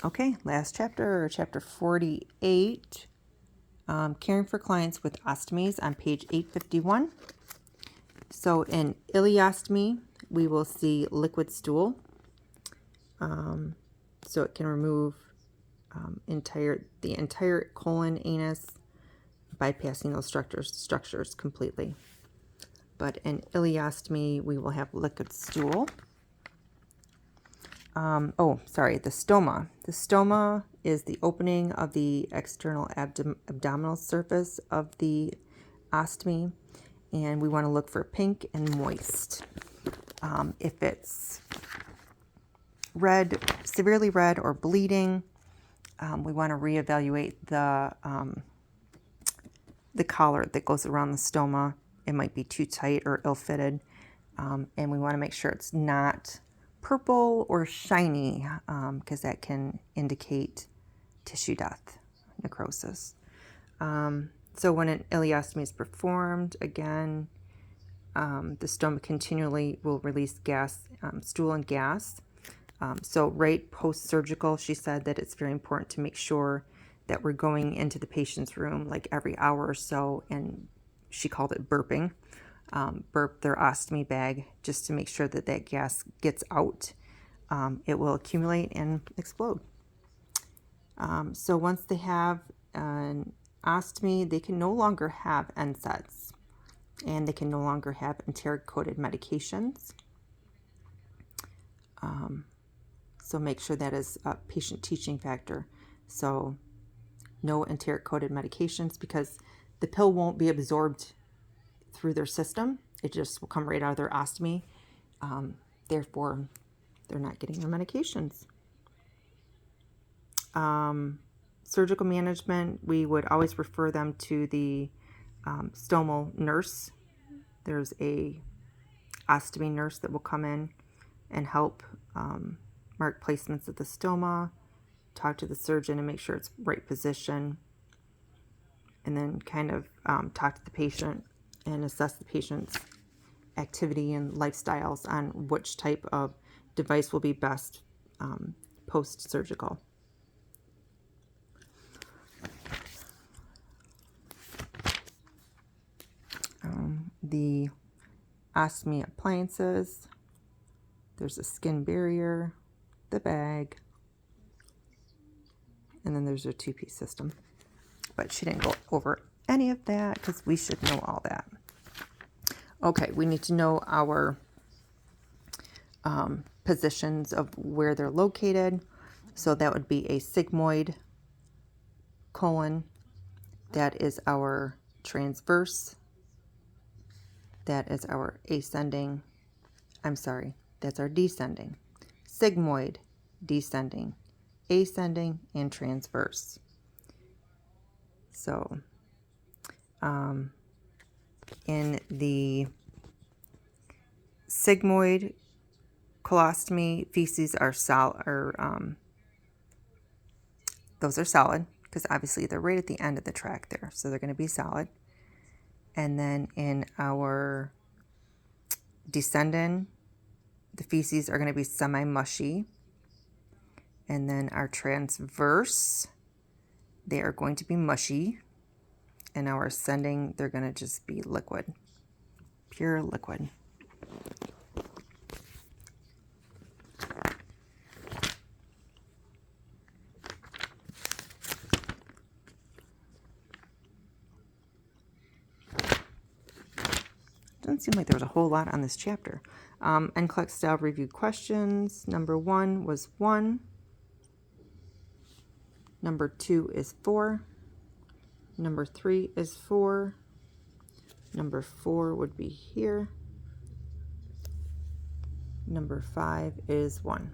Okay, last chapter, chapter 48, caring for clients with ostomies on page 851. So in ileostomy, we will see liquid stool. So it can remove the entire colon, anus, bypassing those structures completely. But in ileostomy, we will have liquid stool. The stoma. The stoma is the opening of the external abdominal surface of the ostomy, and we want to look for pink and moist. If it's red, severely red or bleeding, we want to reevaluate the collar that goes around the stoma. It might be too tight or ill-fitted, and we want to make sure it's not purple or shiny, because that can indicate tissue death, necrosis. So when an ileostomy is performed, again, the stoma continually will release gas, stool and gas. So right post-surgical, she said that it's very important to make sure that we're going into the patient's room like every hour or so, and she called it burping. Burp their ostomy bag just to make sure that that gas gets out. It will accumulate and explode. So once they have an ostomy, they can no longer have NSAIDs, and they can no longer have enteric-coated medications. So make sure that is a patient teaching factor. So no enteric-coated medications, because the pill won't be absorbed through their system. It just will come right out of their ostomy. Therefore, they're not getting their medications. Surgical management, we would always refer them to the stomal nurse. There's a ostomy nurse that will come in and help mark placements of the stoma, talk to the surgeon and make sure it's right position, and then kind of talk to the patient and assess the patient's activity and lifestyles on which type of device will be best post-surgical. The ostomy appliances, there's a skin barrier, the bag, and then there's a two-piece system. But she didn't go over any of that because we should know all that. Okay, we need to know our positions of where they're located. So that would be a sigmoid colon. That is our transverse. That is our ascending. That's our descending. Sigmoid, descending, ascending, and transverse. So in the sigmoid colostomy, feces are solid, those are solid, because obviously they're right at the end of the tract there, so they're going to be solid. And then in our descendant, the feces are going to be semi-mushy. And then our transverse, they are going to be mushy. And our ascending, they're going to just be liquid, pure liquid. Doesn't seem like there was a whole lot on this chapter. NCLEX style review questions. Number 1 was 1. Number 2 is 4. Number 3 is 4. Number 4 would be here. Number 5 is 1.